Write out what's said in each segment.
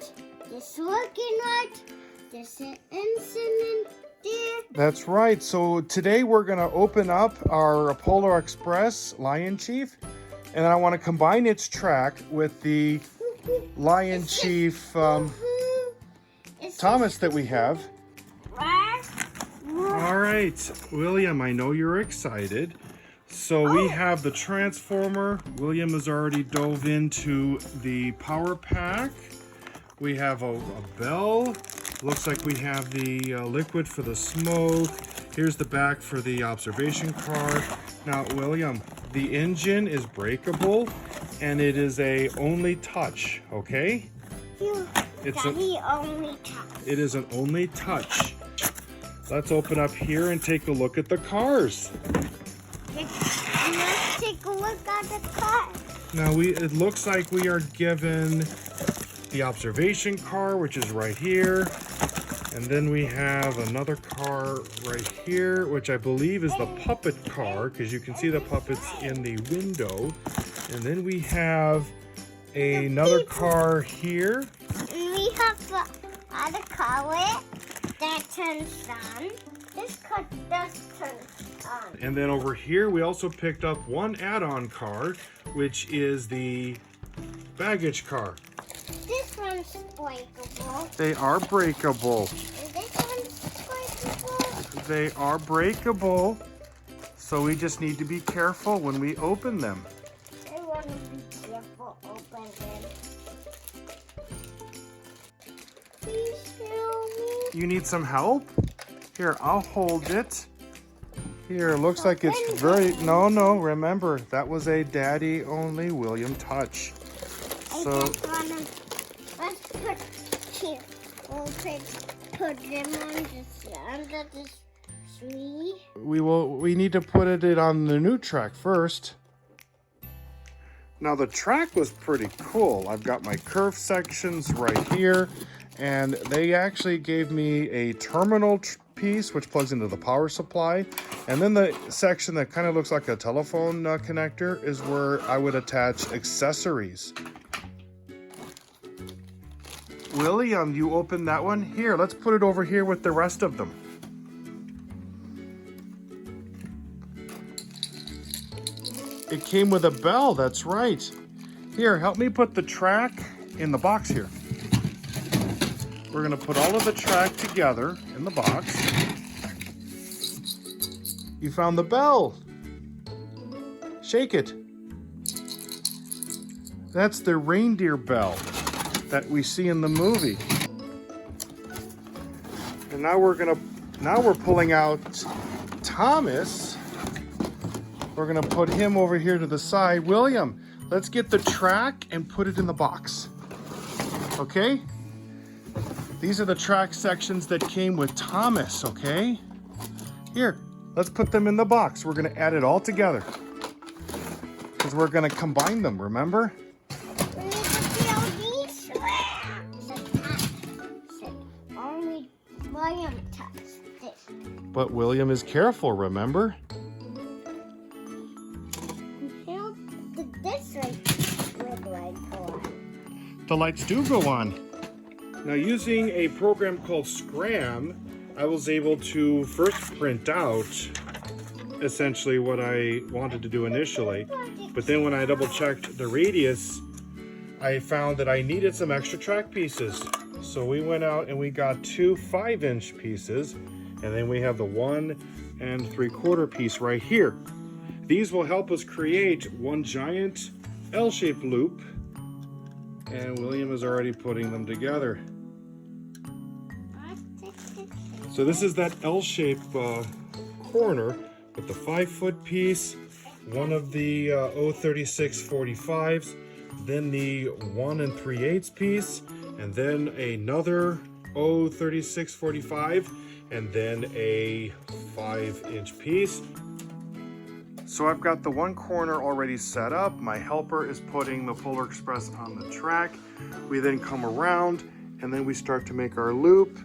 right. This looking right. There's an incident there. That's right. So today we're going to open up our Polar Express LionChief, and I want to combine its track with the LionChief Thomas that we have. All right, William, I know you're excited. So we have the transformer. William has already dove into the power pack. We have a bell. Looks like we have the liquid for the smoke. Here's the back for the observation car. Now, William, the engine is breakable and it is a only touch, okay? Only touch. It is an only touch. Let's open up here and take a look at the cars. Let's take a look at the car. Now it looks like we are given the observation car, which is right here. And then we have another car right here, which I believe is the puppet car, because you can see the puppets in the window. And then we have another car here. And we have the other car that turns on. This car does turn on. And then over here, we also picked up one add-on car, which is the baggage car. This one's breakable. They are breakable. And this one's breakable. They are breakable. So we just need to be careful when we open them. I want to be careful open them. Please help me. You need some help? Here, I'll hold it. Here, looks like it's very... No, remember, that was a daddy-only William touch. So... Let's put here. We'll put them under this tree. We need to put it on the new track first. Now the track was pretty cool. I've got my curve sections right here, and they actually gave me a terminal piece which plugs into the power supply, and then the section that kind of looks like a telephone connector is where I would attach accessories. William, you opened that one? Here, let's put it over here with the rest of them. It came with a bell, that's right. Here, help me put the track in the box here. We're gonna put all of the track together in the box. You found the bell. Shake it. That's the reindeer bell that we see in the movie. And now we're pulling out Thomas. We're gonna put him over here to the side. William, let's get the track and put it in the box. Okay? These are the track sections that came with Thomas, okay? Here, let's put them in the box. We're gonna add it all together, because we're gonna combine them, remember? We need to feel these only William touched this. But William is careful, remember? This light go on. The lights do go on. Now, using a program called SCARM, I was able to first print out essentially what I wanted to do initially. But then when I double checked the radius, I found that I needed some extra track pieces. So we went out and we got two 5-inch pieces, and then we have the 1 3/4 piece right here. These will help us create one giant L-shaped loop, and William is already putting them together. So this is that L-shaped corner with the 5-foot piece, one of the 0.3645s, then the 1 3/8 piece, and then another 0.3645, and then a 5-inch piece. So I've got the one corner already set up. My helper is putting the Polar Express on the track. We then come around and then we start to make our loop.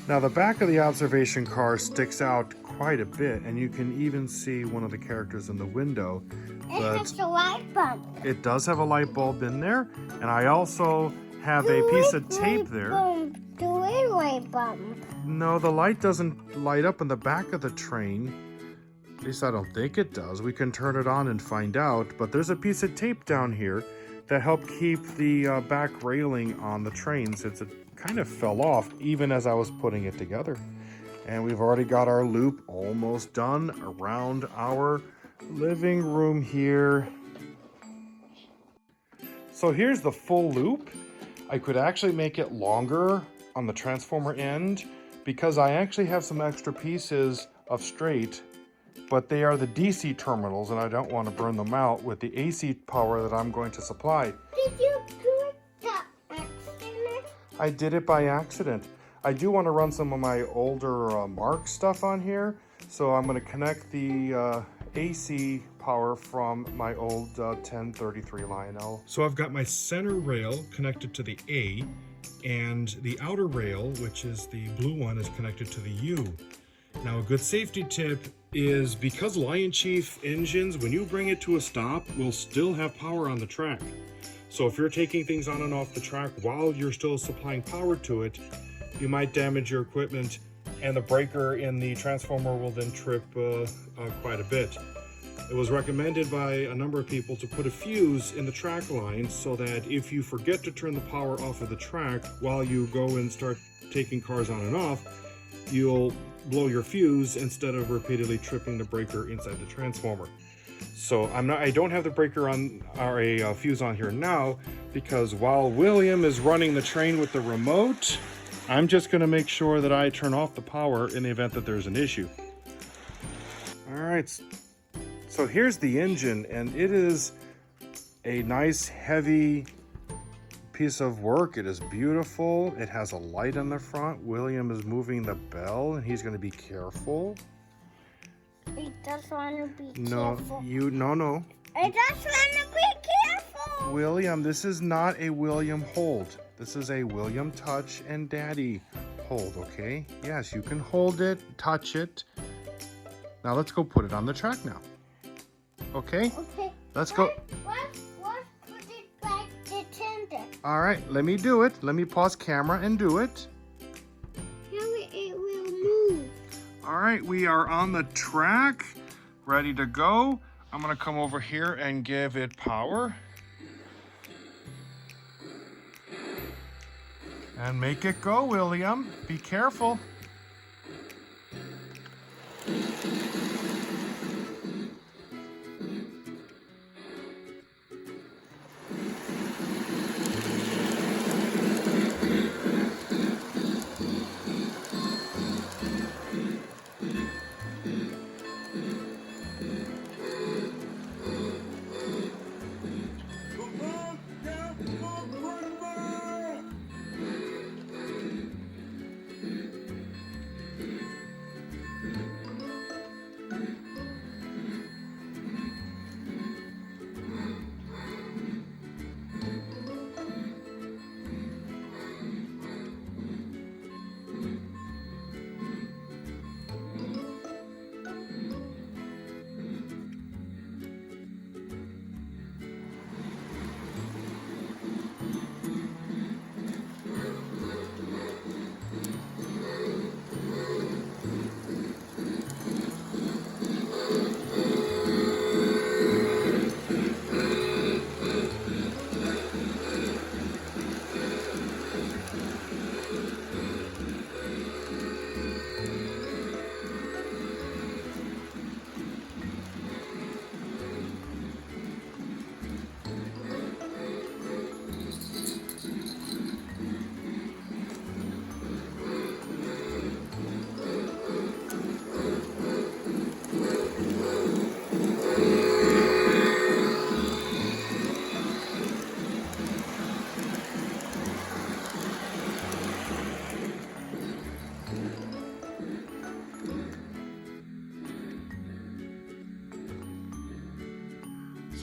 Now the back of the observation car sticks out quite a bit, and you can even see one of the characters in the window. It has a light bulb. It does have a light bulb in there, and I also have a piece of tape there. Do it right bump. No, the light doesn't light up in the back of the train. At least I don't think it does. We can turn it on and find out. But there's a piece of tape down here that helped keep the back railing on the train since it kind of fell off even as I was putting it together. And we've already got our loop almost done around our living room here. So here's the full loop. I could actually make it longer on the transformer end because I actually have some extra pieces of straight, but they are the DC terminals and I don't want to burn them out with the AC power that I'm going to supply. Did you do it by accident? I did it by accident. I do want to run some of my older Mark stuff on here, so I'm going to connect the AC power from my old 1033 Lionel. So I've got my center rail connected to the A, and the outer rail, which is the blue one, is connected to the U. Now a good safety tip is because LionChief engines, when you bring it to a stop, will still have power on the track. So if you're taking things on and off the track while you're still supplying power to it, you might damage your equipment and the breaker in the transformer will then trip quite a bit. It was recommended by a number of people to put a fuse in the track line so that if you forget to turn the power off of the track while you go and start taking cars on and off, you'll blow your fuse instead of repeatedly tripping the breaker inside the transformer. So I don't have the breaker on, or a fuse on here now, because while William is running the train with the remote, I'm just going to make sure that I turn off the power in the event that there's an issue. All right, so here's the engine, and it is a nice heavy piece of work. It is beautiful. It has a light on the front. William is moving the bell, and he's going to be careful. He does want to be No, careful. No. I just want to be careful. William, this is not a William hold. This is a William touch and Daddy hold, okay? Yes, you can hold it, touch it. Now let's go put it on the track now. Okay? Okay. Let's go. Let's put it back to tender. All right, let me do it. Let me pause camera and do it. Now it will move. All right, we are on the track, ready to go. I'm gonna come over here and give it power. And make it go, William. Be careful.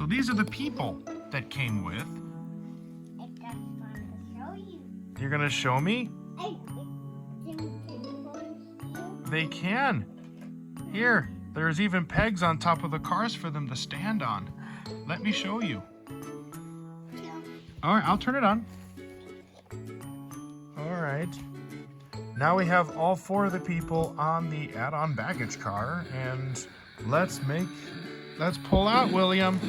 So these are the people that came with. I just want to show you. You're gonna show me? They can. Here, there's even pegs on top of the cars for them to stand on. Let me show you. All right, I'll turn it on. All right. Now we have all 4 of the people on the add-on baggage car, and let's pull out, William.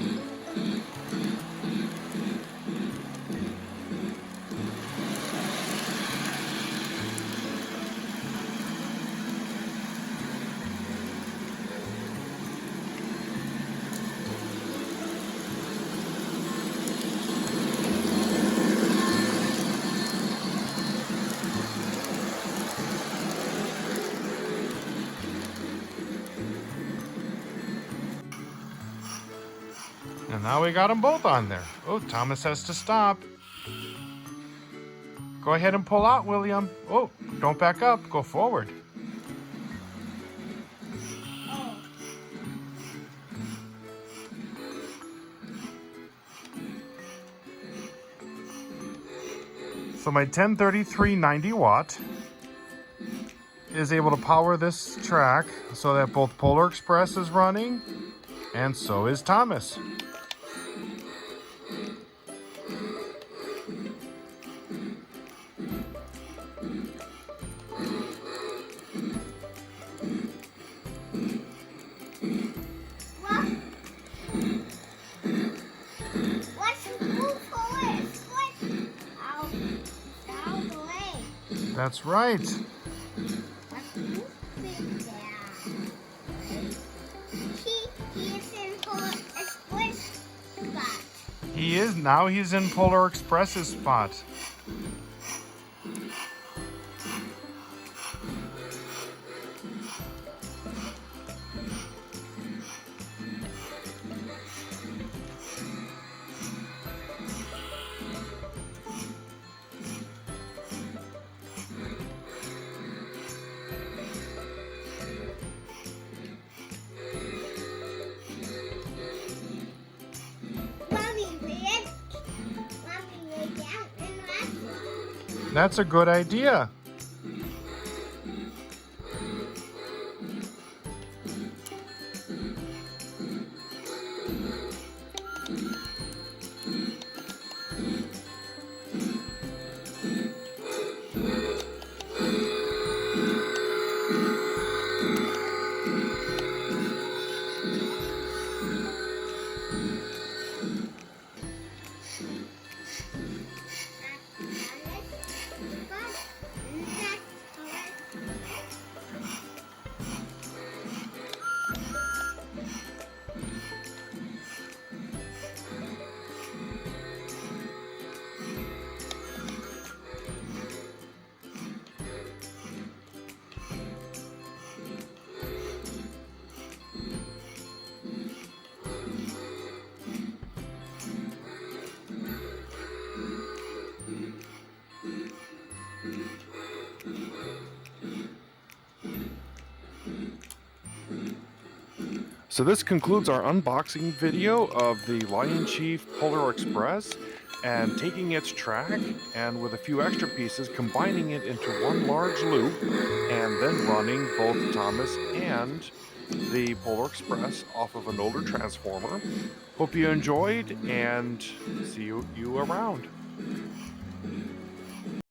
And now we got them both on there. Oh, Thomas has to stop. Go ahead and pull out, William. Oh, don't back up. Go forward. So my 1033 90 watt is able to power this track so that both Polar Express is running and so is Thomas. That's right. He is now. He's in Polar Express's spot. That's a good idea. So this concludes our unboxing video of the LionChief Polar Express and taking its track and with a few extra pieces combining it into one large loop and then running both Thomas and the Polar Express off of an older transformer. Hope you enjoyed and see you around.